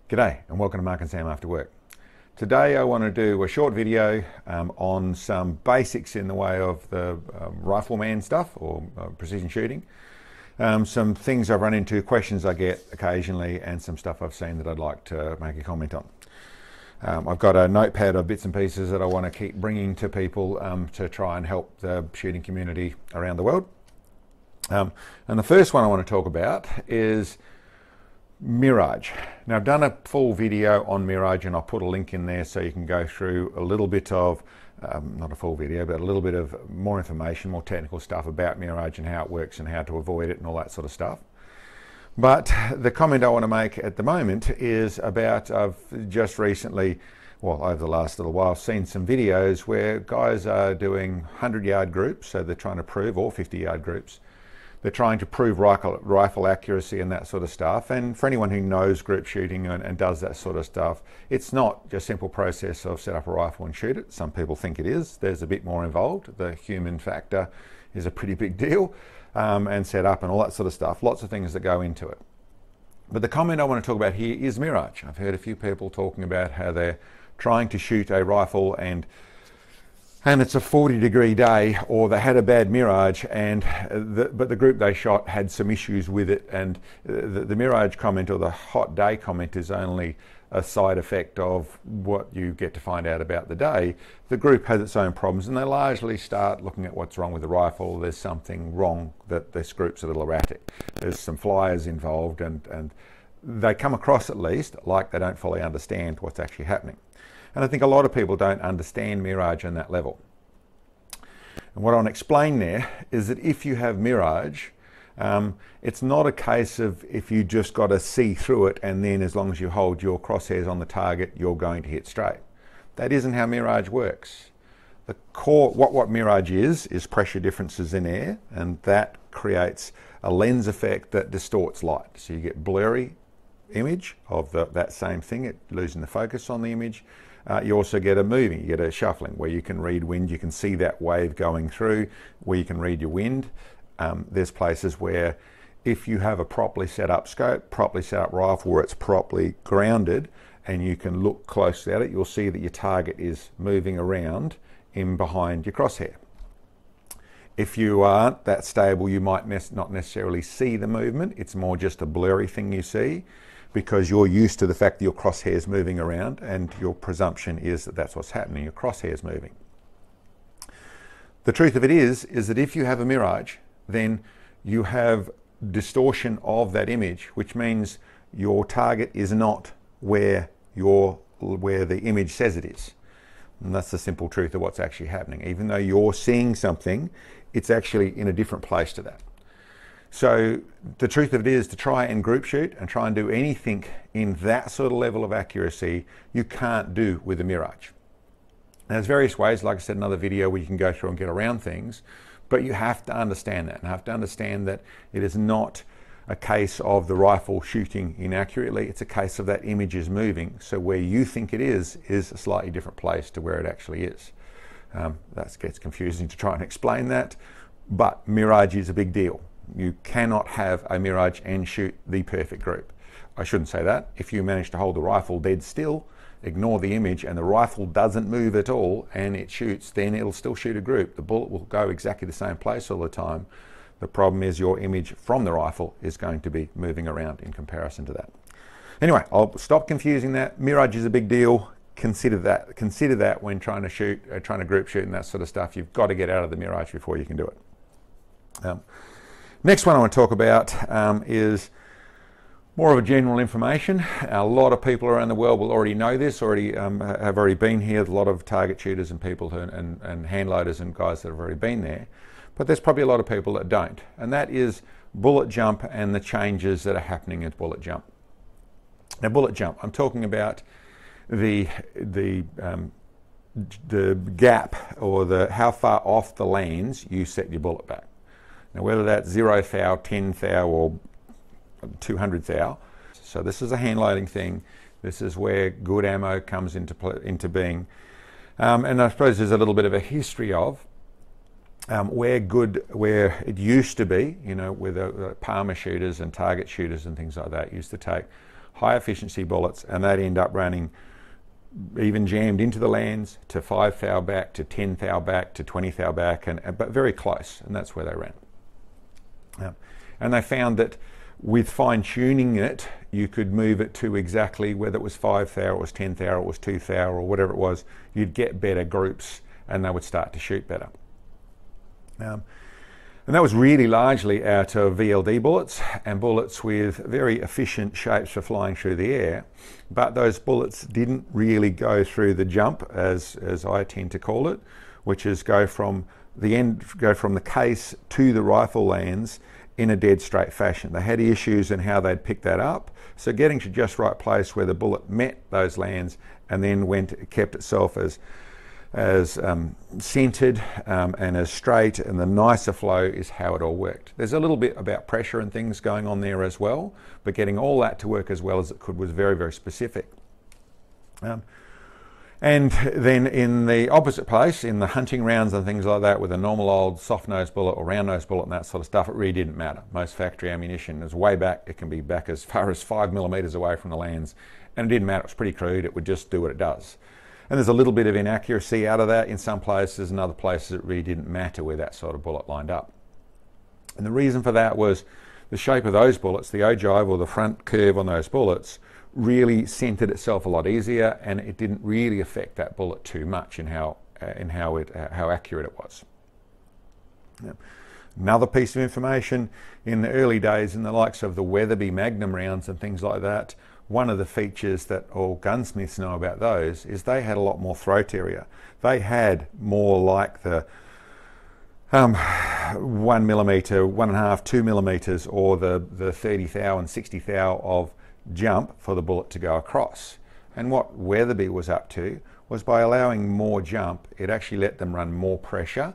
G'day and welcome to Mark and Sam After Work. Today I want to do a short video on some basics in the way of the rifleman stuff or precision shooting. Some things I've run into, questions I get occasionally, and some stuff I've seen that I'd like to make a comment on. I've got a notepad of bits and pieces that I want to keep bringing to people to try and help the shooting community around the world. And the first one I want to talk about is Mirage. Now I've done a full video on Mirage and I'll put a link in there so you can go through a little bit of, not a full video, but a little bit of more information, more technical stuff about Mirage and how it works and how to avoid it and all that sort of stuff. But the comment I want to make at the moment is about, I've just recently, well over the last little while, seen some videos where guys are doing 100-yard groups, so they're trying to prove, or 50-yard groups. They're trying to prove rifle accuracy and that sort of stuff. And for anyone who knows group shooting and does that sort of stuff, it's not just a simple process of set up a rifle and shoot it. Some people think it is. There's a bit more involved. The human factor is a pretty big deal, and set up and all that sort of stuff. Lots of things that go into it. But the comment I want to talk about here is Mirage. I've heard a few people talking about how they're trying to shoot a rifle and it's a 40-degree day, or they had a bad Mirage, but the group they shot had some issues with it, and the Mirage comment or the hot day comment is only a side effect of what you get to find out about the day. The group has its own problems, and they largely start looking at what's wrong with the rifle. There's something wrong, that this group's a little erratic. There's some flyers involved, and they come across at least like they don't fully understand what's actually happening. And I think a lot of people don't understand Mirage on that level. And what I want to explain there is that if you have Mirage, it's not a case of if you just got to see through it and then as long as you hold your crosshairs on the target, you're going to hit straight. That isn't how Mirage works. The core, what Mirage is pressure differences in air, and that creates a lens effect that distorts light. So you get blurry image of that same thing, it losing the focus on the image. You also get a moving, you get a shuffling where you can read wind, you can see that wave going through, where you can read your wind. There's places where if you have a properly set up scope, properly set up rifle where it's properly grounded and you can look closely at it, you'll see that your target is moving around in behind your crosshair. If you aren't that stable, you might not necessarily see the movement. It's more just a blurry thing you see, because you're used to the fact that your crosshair's moving around and your presumption is that that's what's happening, your crosshair's moving. The truth of it is that if you have a Mirage, then you have distortion of that image, which means your target is not where the image says it is. And that's the simple truth of what's actually happening. Even though you're seeing something, it's actually in a different place to that. So the truth of it is, to try and group shoot and try and do anything in that sort of level of accuracy, you can't do with the Mirage. Now, there's various ways, like I said, another video where you can go through and get around things, but you have to understand that, and have to understand that it is not a case of the rifle shooting inaccurately, it's a case of that image is moving, so where you think it is a slightly different place to where it actually is. That gets confusing to try and explain that, but Mirage is a big deal. You cannot have a Mirage and shoot the perfect group. I shouldn't say that. If you manage to hold the rifle dead still, ignore the image, and the rifle doesn't move at all and it shoots, then it'll still shoot a group. The bullet will go exactly the same place all the time. The problem is your image from the rifle is going to be moving around in comparison to that. Anyway, I'll stop confusing that. Mirage is a big deal. Consider that when trying to shoot, trying to group shoot and that sort of stuff. You've got to get out of the Mirage before you can do it. Next one I want to talk about is more of a general information. A lot of people around the world will already know this, have already been here. A lot of target shooters and people and hand loaders and guys that have already been there. But there's probably a lot of people that don't. And that is bullet jump and the changes that are happening at bullet jump. Now, bullet jump, I'm talking about the gap, or how far off the lands you set your bullet back. Now, whether that's 0 thou, 10 thou, or 200 thou. So this is a hand loading thing. This is where good ammo comes into being. And I suppose there's a little bit of a history of where it used to be, you know, with Palmer shooters and target shooters and things like that, used to take high efficiency bullets, and they'd end up running even jammed into the lands to 5 thou back, to 10 thou back, to 20 thou back, but very close, and that's where they ran. And they found that with fine tuning it, you could move it to exactly whether it was 5 thou, it was 10 thou, it was 2 thou, or whatever it was, you'd get better groups and they would start to shoot better. And that was really largely out of VLD bullets and bullets with very efficient shapes for flying through the air. But those bullets didn't really go through the jump, as I tend to call it, which is go from the case to the rifle lands in a dead straight fashion. They had issues in how they'd pick that up. So getting to just right place where the bullet met those lands and then kept itself as centered and as straight, and the nicer flow is how it all worked. There's a little bit about pressure and things going on there as well, but getting all that to work as well as it could was very, very specific. And then in the opposite place, in the hunting rounds and things like that, with a normal old soft nose bullet or round nose bullet and that sort of stuff, it really didn't matter. Most factory ammunition is way back. It can be back as far as 5 millimeters away from the lands, and it didn't matter. It was pretty crude. It would just do what it does. And there's a little bit of inaccuracy out of that in some places, and other places it really didn't matter where that sort of bullet lined up. And the reason for that was the shape of those bullets, the ogive or the front curve on those bullets, really centered itself a lot easier, and it didn't really affect that bullet too much in how accurate it was. Another piece of information, in the early days, in the likes of the Weatherby Magnum rounds and things like that, one of the features that all gunsmiths know about those is they had a lot more throat area. They had more like the 1 millimeter, 1.5, 2 millimeters, or the 30 thou and 60 thou of jump for the bullet to go across. And what Weatherby was up to was, by allowing more jump, it actually let them run more pressure,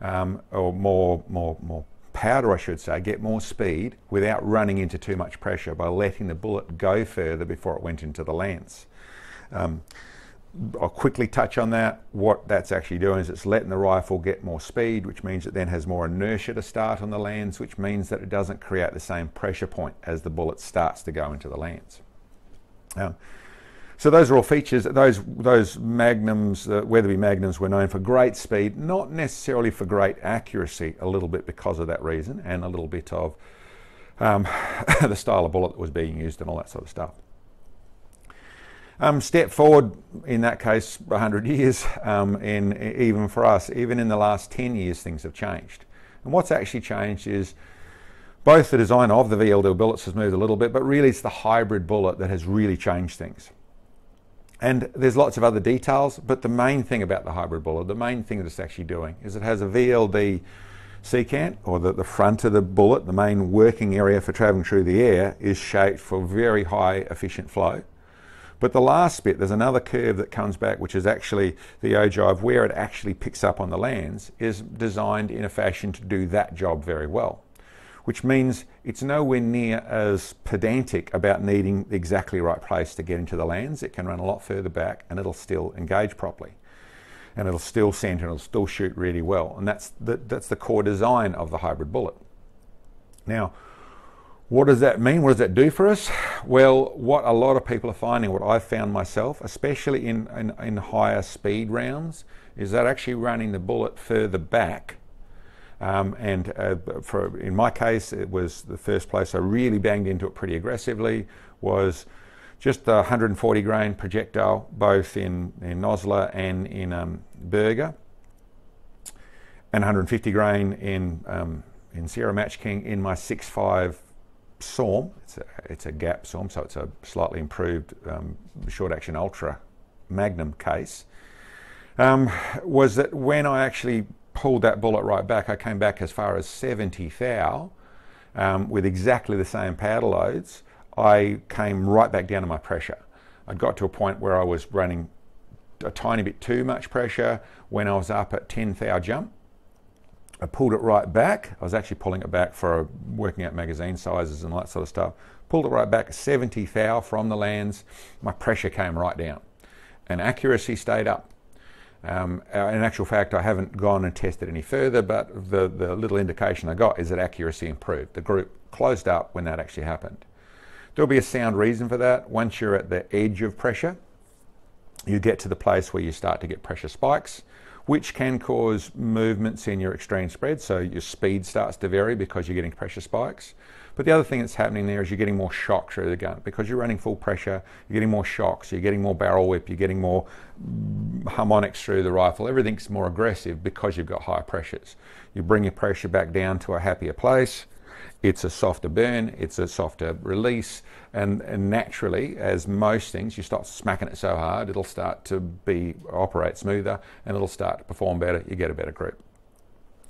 or more powder, I should say, get more speed without running into too much pressure, by letting the bullet go further before it went into the lance. I'll quickly touch on that. What that's actually doing is it's letting the rifle get more speed, which means it then has more inertia to start on the lance, which means that it doesn't create the same pressure point as the bullet starts to go into the lance. So those are all features. Those magnums, the Weatherby magnums, were known for great speed, not necessarily for great accuracy, a little bit because of that reason, and a little bit of the style of bullet that was being used and all that sort of stuff. Step forward, in that case, 100 years, even for us, even in the last 10 years, things have changed. And what's actually changed is both the design of the VLD bullets has moved a little bit, but really it's the hybrid bullet that has really changed things. And there's lots of other details, but the main thing about the hybrid bullet, the main thing that it's actually doing, is it has a VLD secant, or the front of the bullet, the main working area for traveling through the air, is shaped for very high efficient flow. But the last bit, there's another curve that comes back, which is actually the ogive, where it actually picks up on the lands, is designed in a fashion to do that job very well. Which means it's nowhere near as pedantic about needing the exactly right place to get into the lands. It can run a lot further back, and it'll still engage properly. And it'll still center, and it'll still shoot really well. And that's the core design of the hybrid bullet. Now, what does that mean? What does that do for us? Well, what a lot of people are finding, what I've found myself, especially in higher speed rounds, is that actually running the bullet further back. In my case, it was the first place I really banged into it pretty aggressively, was just the 140 grain projectile, both in Nosler and in Berger, and 150 grain in Sierra Match King in my 6.5 SAWM. It's a gap SAWM, so it's a slightly improved short action ultra magnum case. Was that when I actually pulled that bullet right back, I came back as far as 70 thou with exactly the same powder loads. I came right back down to my pressure. I got to a point where I was running a tiny bit too much pressure when I was up at 10 thou jump. I pulled it right back. I was actually pulling it back for working out magazine sizes and all that sort of stuff. Pulled it right back 70 thou from the lands. My pressure came right down, and accuracy stayed up. In actual fact, I haven't gone and tested any further, but the little indication I got is that accuracy improved. The group closed up when that actually happened. There'll be a sound reason for that. Once you're at the edge of pressure, you get to the place where you start to get pressure spikes, which can cause movements in your extreme spread. So your speed starts to vary because you're getting pressure spikes. But the other thing that's happening there is you're getting more shock through the gun. Because you're running full pressure, you're getting more shocks, you're getting more barrel whip, you're getting more harmonics through the rifle. Everything's more aggressive because you've got higher pressures. You bring your pressure back down to a happier place. It's a softer burn, it's a softer release, and naturally, as most things, you start smacking it so hard, it'll start to operate smoother, and it'll start to perform better. You get a better grip.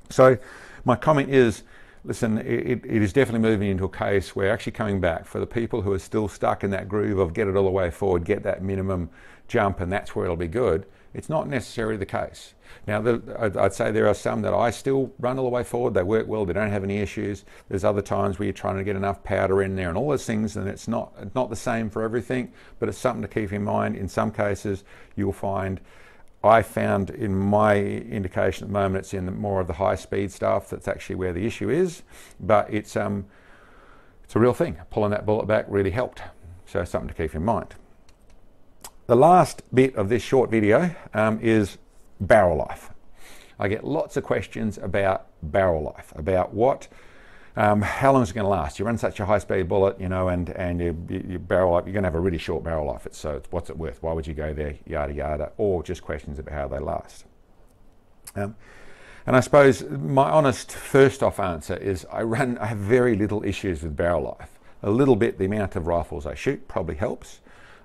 So my comment is, listen, it is definitely moving into a case where actually coming back for the people who are still stuck in that groove of get it all the way forward, get that minimum jump, and that's where it'll be good. It's not necessarily the case. Now, I'd say there are some that I still run all the way forward. They work well. They don't have any issues. There's other times where you're trying to get enough powder in there and all those things, and it's not the same for everything, but it's something to keep in mind. In some cases, you'll find, I found in my indication at the moment, it's in more of the high speed stuff. That's actually where the issue is, but it's a real thing. Pulling that bullet back really helped. So something to keep in mind. The last bit of this short video is barrel life. I get lots of questions about barrel life, about how long is it going to last? You run such a high speed bullet, you know, and your barrel life, you're going to have a really short barrel life. So what's it worth? Why would you go there? Yada yada, or just questions about how they last. And I suppose my honest first off answer is I have very little issues with barrel life. A little bit, the amount of rifles I shoot probably helps,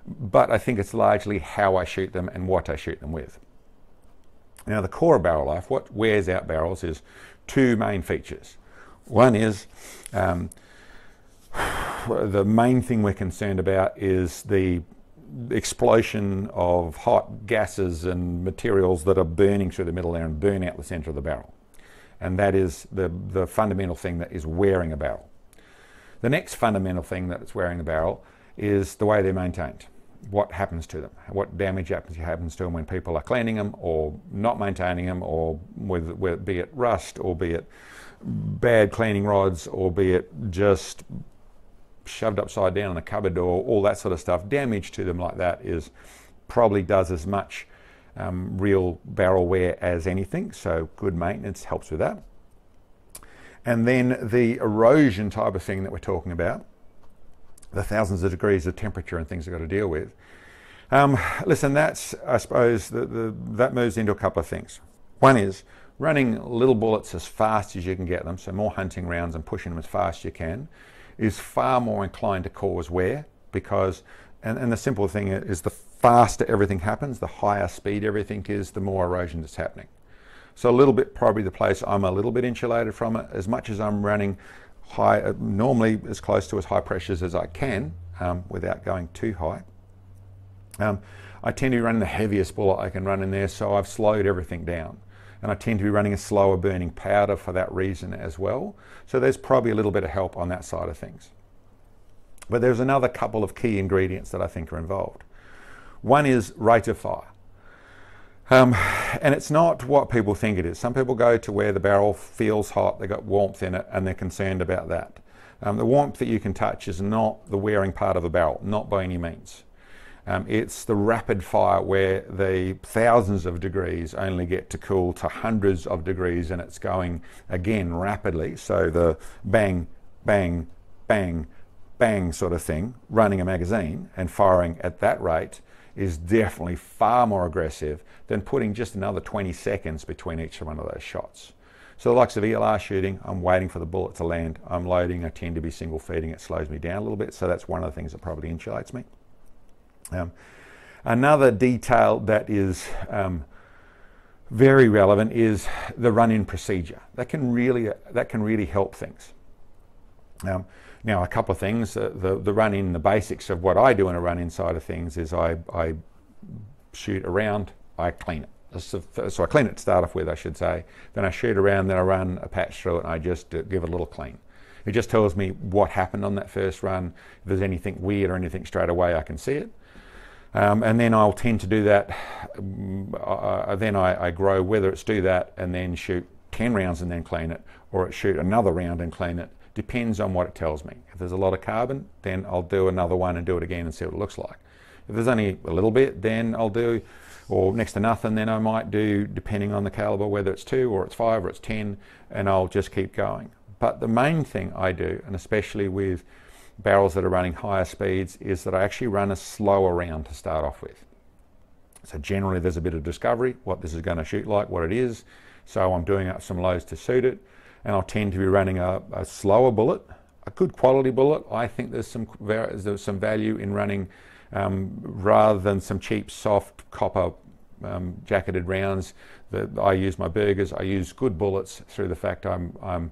but I think it's largely how I shoot them and what I shoot them with. Now, the core of barrel life, what wears out barrels, is two main features. One is the main thing we're concerned about is the explosion of hot gases and materials that are burning through the middle there and burn out the center of the barrel. And that is the fundamental thing that is wearing a barrel. The next fundamental thing that's wearing the barrel is the way they're maintained. What happens to them? What damage happens to them when people are cleaning them or not maintaining them, or be it rust, or be it bad cleaning rods, or be it just shoved upside down in a cupboard door, all that sort of stuff. Damage to them like that probably does as much real barrel wear as anything, so good maintenance helps with that. And then the erosion type of thing that we're talking about, the thousands of degrees of temperature and things we've got to deal with. Listen, that's, I suppose, that moves into a couple of things. One is running little bullets as fast as you can get them, so more hunting rounds and pushing them as fast as you can, is far more inclined to cause wear, because, and the simple thing is, the faster everything happens, the higher speed everything is, the more erosion that's happening. So a little bit, probably the place I'm a little bit insulated from it, as much as I'm running high, normally as close to as high pressures as I can, without going too high. I tend to be running the heaviest bullet I can run in there, so I've slowed everything down. And I tend to be running a slower burning powder for that reason as well. So there's probably a little bit of help on that side of things. But there's another couple of key ingredients that I think are involved. One is rate of fire. And it's not what people think it is. Some people go to where the barrel feels hot, they've got warmth in it, and they're concerned about that. The warmth that you can touch is not the wearing part of the barrel, not by any means. It's the rapid fire where the thousands of degrees only get to cool to hundreds of degrees, and it's going again rapidly. So the bang, bang, bang, bang sort of thing, running a magazine and firing at that rate, is definitely far more aggressive than putting just another 20 seconds between each one of those shots. So the likes of ELR shooting, I'm waiting for the bullet to land, I'm loading, I tend to be single feeding, it slows me down a little bit, so that's one of the things that probably insulates me. Another detail that is very relevant is the run-in procedure. That can really help things. Now, a couple of things. The run-in, the basics of what I do in a run-in side of things is I shoot around, I clean it. So I clean it to start off with, I should say. Then I shoot around, then I run a patch through it, and I just give it a little clean. It just tells me what happened on that first run. If there's anything weird or anything straight away, I can see it. And then I'll tend to do that. Then I grow, whether it's do that and then shoot 10 rounds and then clean it, or it's shoot another round and clean it. Depends on what it tells me. If there's a lot of carbon, then I'll do another one and do it again and see what it looks like. If there's only a little bit, then I'll do, or next to nothing, then I might do, depending on the caliber, whether it's 2 or it's 5 or it's 10, and I'll just keep going. But the main thing I do, and especially with barrels that are running higher speeds, is that I actually run a slower round to start off with. So generally there's a bit of discovery, what this is going to shoot like, what it is. So I'm doing up some lows to suit it, and I'll tend to be running a slower bullet, a good quality bullet. I think there's some value in running, rather than some cheap, soft copper jacketed rounds that I use my burgers. I use good bullets through the fact I'm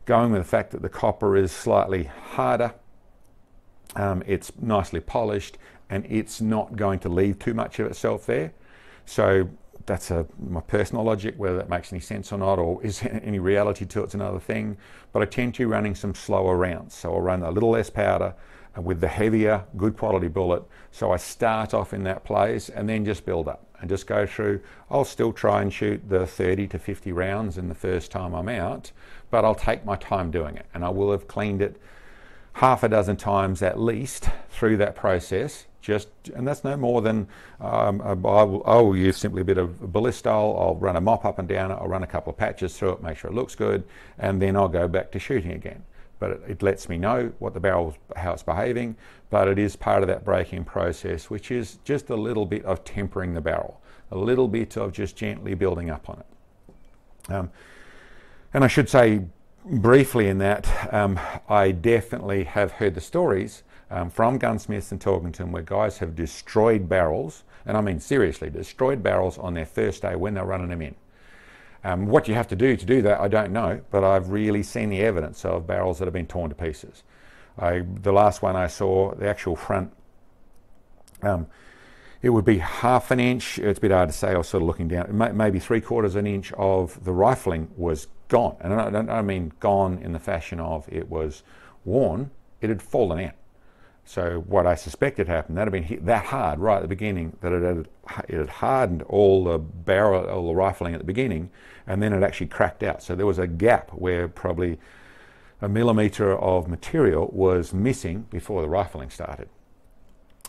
going with the fact that the copper is slightly harder, it's nicely polished, and it's not going to leave too much of itself there. So that's my personal logic. Whether that makes any sense or not, or is there any reality to it's another thing. But I tend to be running some slower rounds. So I'll run a little less powder with the heavier, good quality bullet. So I start off in that place and then just build up and just go through. I'll still try and shoot the 30 to 50 rounds in the first time I'm out, but I'll take my time doing it, and I will have cleaned it half a dozen times at least through that process. And that's no more than I will use simply a bit of ballistol. I'll run a mop up and down it. I'll run a couple of patches through it, make sure it looks good, and then I'll go back to shooting again. But it lets me know what the barrel, how it's behaving, but it is part of that breaking process, which is just a little bit of tempering the barrel, a little bit of just gently building up on it. And I should say briefly in that, I definitely have heard the stories from gunsmiths in Torrington where guys have destroyed barrels, and I mean seriously destroyed barrels on their first day when they're running them in. What you have to do that, I don't know, but I've really seen the evidence of barrels that have been torn to pieces. The last one I saw, the actual front, it would be half an inch, it's a bit hard to say, I was sort of looking down, maybe 3/4 an inch of the rifling was gone. And I don't mean gone in the fashion of it was worn, it had fallen out. So what I suspect had happened, that had been hit that hard right at the beginning that it had hardened all the barrel, all the rifling at the beginning, and then it actually cracked out. So there was a gap where probably a millimetre of material was missing before the rifling started.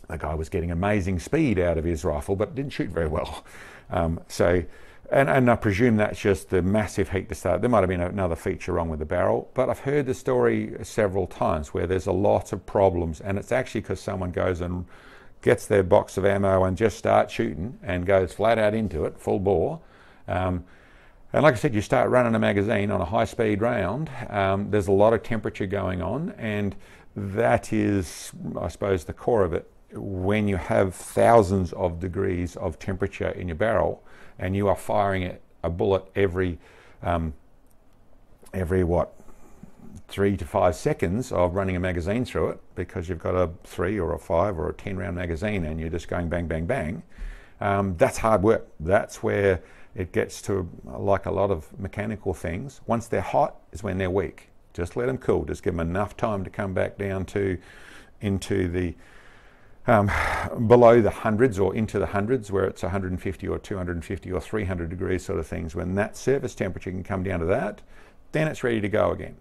The guy was getting amazing speed out of his rifle, but didn't shoot very well. And I presume that's just the massive heat to start. There might have been another feature wrong with the barrel, but I've heard the story several times where there's a lot of problems, and it's actually because someone goes and gets their box of ammo and just starts shooting and goes flat out into it, full bore. And like I said, you start running a magazine on a high-speed round, there's a lot of temperature going on, and that is, I suppose, the core of it. When you have thousands of degrees of temperature in your barrel, and you are firing a bullet every 3 to 5 seconds of running a magazine through it, because you've got a 3 or a 5 or a 10 round magazine and you're just going bang, bang, bang, that's hard work. That's where it gets to, like a lot of mechanical things, once they're hot is when they're weak. Just let them cool, just give them enough time to come back down into the below the hundreds or into the hundreds, where it's 150 or 250 or 300 degrees sort of things. When that surface temperature can come down to that, then it's ready to go again.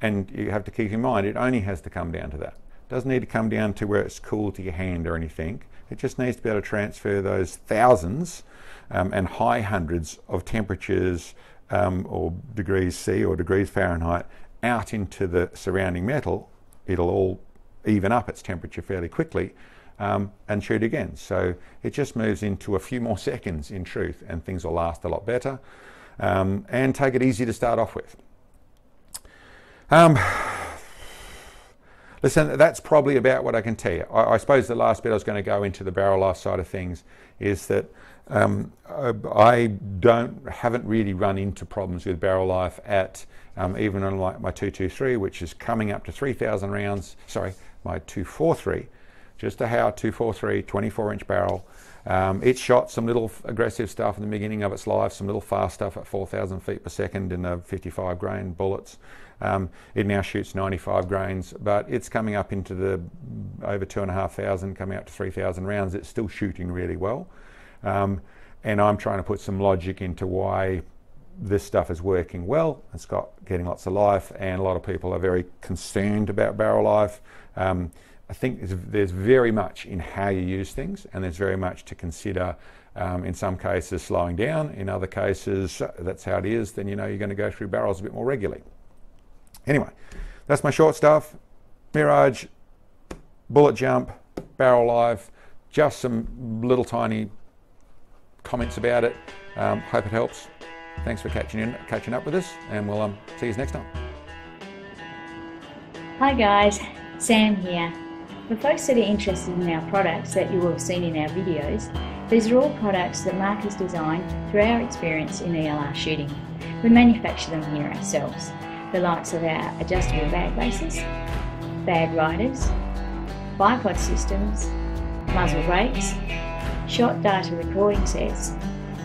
And you have to keep in mind, it only has to come down to that. It doesn't need to come down to where it's cool to your hand or anything. It just needs to be able to transfer those thousands and high hundreds of temperatures or degrees C or degrees Fahrenheit out into the surrounding metal. It'll all even up its temperature fairly quickly, and shoot again. So it just moves into a few more seconds in truth, and things will last a lot better, and take it easy to start off with. Listen, that's probably about what I can tell you. I suppose the last bit I was going to go into the barrel life side of things is that I haven't really run into problems with barrel life at even on like my 223, which is coming up to 3,000 rounds. Sorry, my 243, just a Howe 243 24-inch barrel. It shot some little aggressive stuff in the beginning of its life, some little fast stuff at 4,000 feet per second in the 55 grain bullets. It now shoots 95 grains, but it's coming up into the over 2,500, coming up to 3,000 rounds. It's still shooting really well. And I'm trying to put some logic into why this stuff is working well. It's getting lots of life, and a lot of people are very concerned about barrel life. I think there's very much in how you use things, and there's very much to consider. In some cases slowing down, in other cases that's how it is, then you know you're going to go through barrels a bit more regularly. Anyway, that's my short stuff. Mirage, bullet jump, barrel life, just some little tiny comments about it. Hope it helps. Thanks for catching up with us, and we'll see you next time. Hi guys, Sam here. For folks that are interested in our products that you will have seen in our videos, these are all products that Mark has designed through our experience in ELR shooting. We manufacture them here ourselves. The likes of our adjustable bag bases, bag riders, bipod systems, muzzle brakes, shot data recording sets,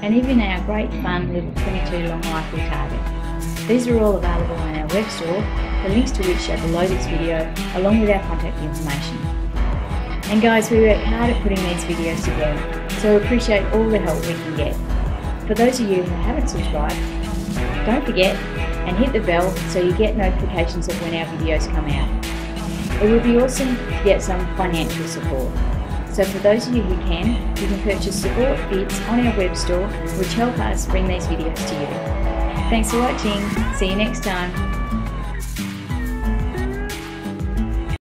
and even our great fun little 22 long rifle target. These are all available on our web store, the links to which are below this video, along with our contact information. And guys, we work hard at putting these videos together, so we appreciate all the help we can get. For those of you who haven't subscribed, don't forget and hit the bell so you get notifications of when our videos come out. It would be awesome to get some financial support. So for those of you who can purchase support bits on our web store, which help us bring these videos to you. Thanks for watching. See you next time.